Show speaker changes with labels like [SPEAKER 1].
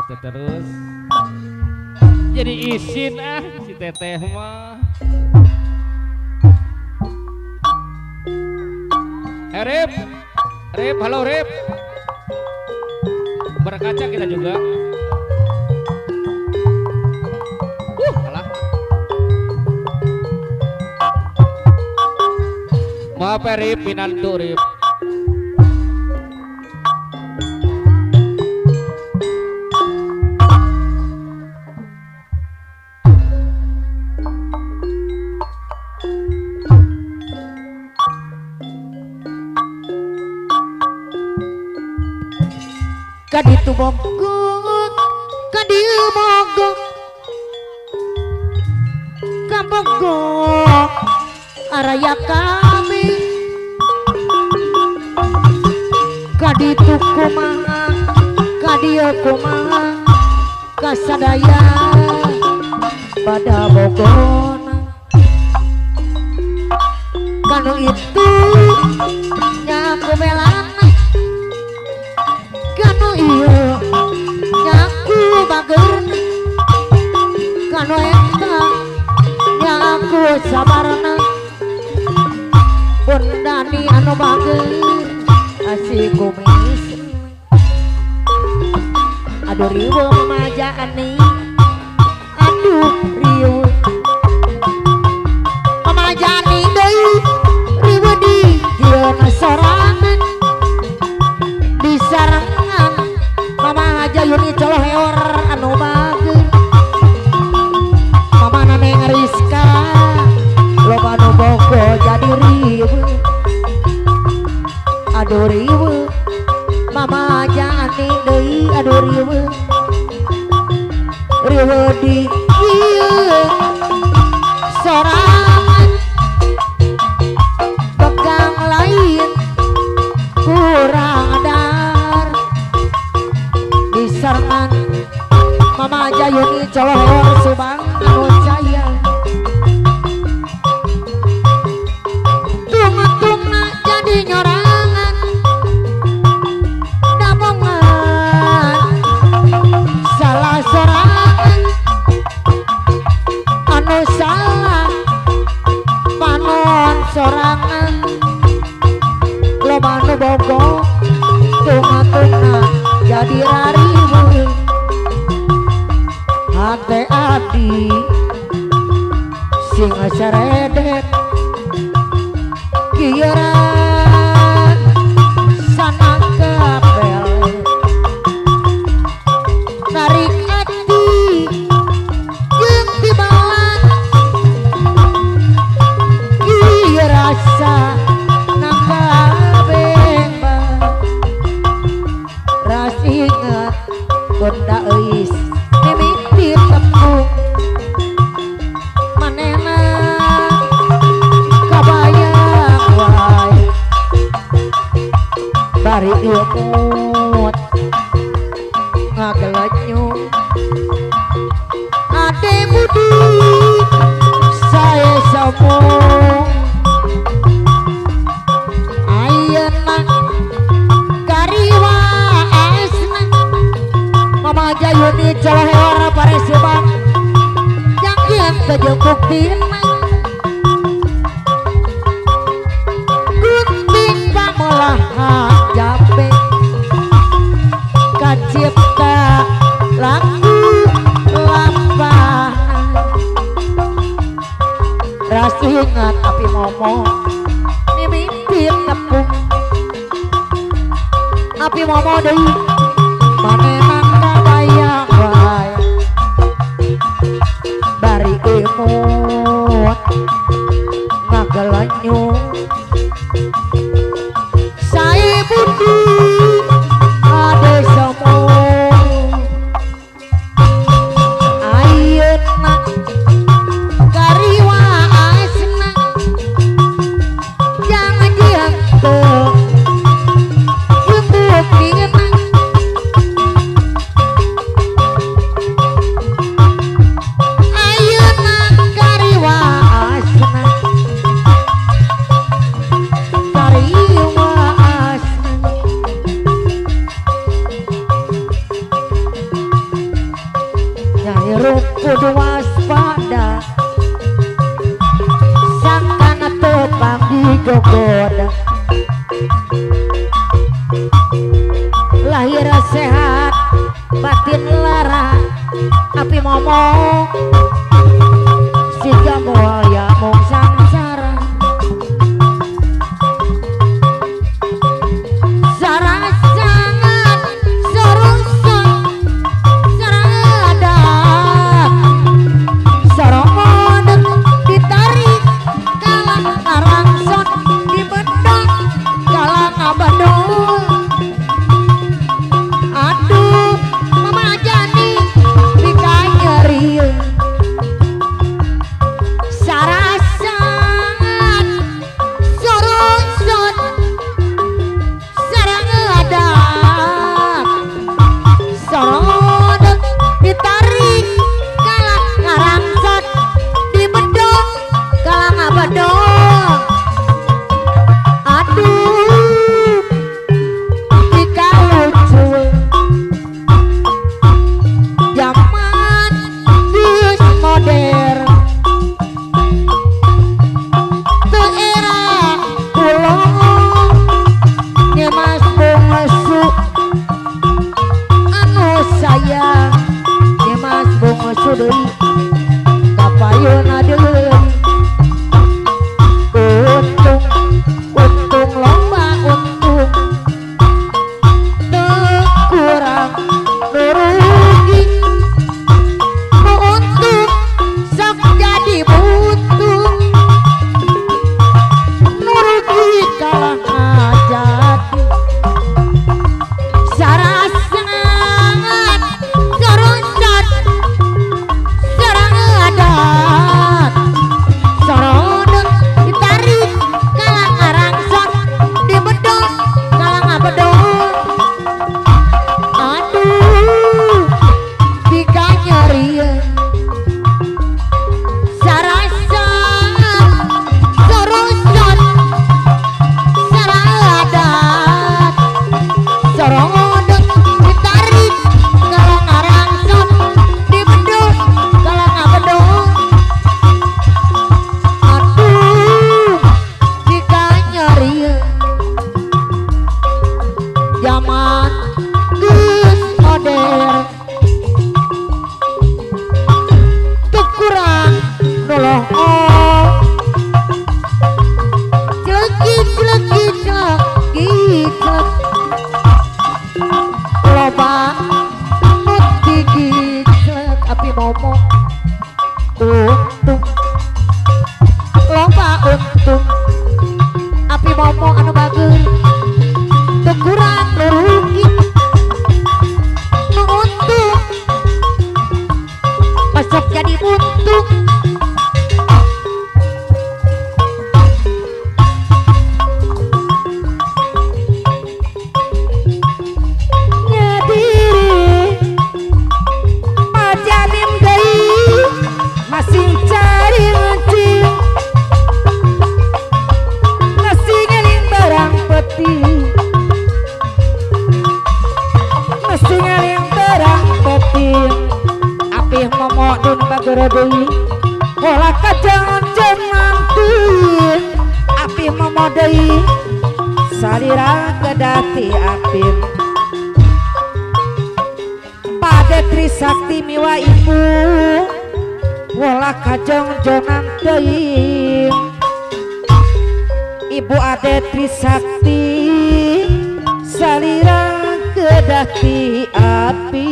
[SPEAKER 1] Atuh terus jadi isin si teteh mah. Rip, Rip, halo Rip. Berkaca kita juga. Alah. Maaf ya Rip, pinantu Rip.
[SPEAKER 2] Kaditu mogok, kadieu mogok, kabogok, araya kami. Kaditu kumaha, kadieu kumaha, kasadaya pada bogona. Kanu itu nyaku belang. Iya nyaku bager kanu eta nyaku sabarna bundani anu bager asih kumis aduh riweuh mamajaan nih aduh riweuh mamajaan nih deui riweuh di dieuna sorangan di sarangan mama aja Yuni coloh heor anu bagus mama nane ngeriska loba anu bogo jadi riweuh aduh riweuh mama aja ani deui aduh riweuh riweuh di ieu sorangan pegang lain kurang adar disarangan mama aja Yuni coloh heor subang anu jaya tungna jadi nyorangan damongan salah sorangan anu salah panon sorangan loba anu bogo tungna jadi rariweuh hate abdi sing saredet kieuran sana kapel narik ati jeung dibalan ieu rasa nakabembang ras inget gonda eis mimiti tepung manena kabayang wae bari ieu mut ngagelanyung ade budi sae sambung ayeuna kariwa asna mama aja Yuni coloh heor parese bang jangan teu buktina gunting pamelaha jabe kacipta laku lampahan ras ingat tapi momo mimiti tepung api momo deui manehna kabayang wae bari imut ngagelanyung sae budi ade samung ayeuna kariwa asna jangan diangkat untuk dina momong siga moal ya mong sangsara sarang sangat serungsung sarang ada sarang modek ditarik kalang arangson di bedong kalang abadong aduh mama jani dikanyeri sarasan sorongson sarang ada sorong ditarik kalang ngarangsat di bedong kalang abadong aduh jika lucu zaman geus modern teu era kulon nyemas bungsu anu sayang nyemas bungsu deui kapayuna deui untung untung lomba untung teu kurang nurugi nu untung sok jadi buntung nurugi kalah ngajati sarasangan sorongsan sarang adat sorodeng ditarik kalang arangson di bedong kalang abedong aduh jika nyeri sarasan sorongson sarang adat sorodeng ditarik kalang arangson di bedong kalang abedong aduh jika nyeri zaman geus modern teu kurang nolong celekit celekit celekit celek loba nu gigit celek api momong untung loba untung api momong anu bageus teu kurang nurugi nu untung masuk jadi buntung nyadiri majalim deui masing cari ngecing masih ngeling barang peti masih ngeling barang peti apih momok dun bagero deui olah kajang jemangkeun apih momok deui salira kedati apih Pade Trisakti miwa ibu wolah kajong jonang deui ibu ade Trisakti salira kedati api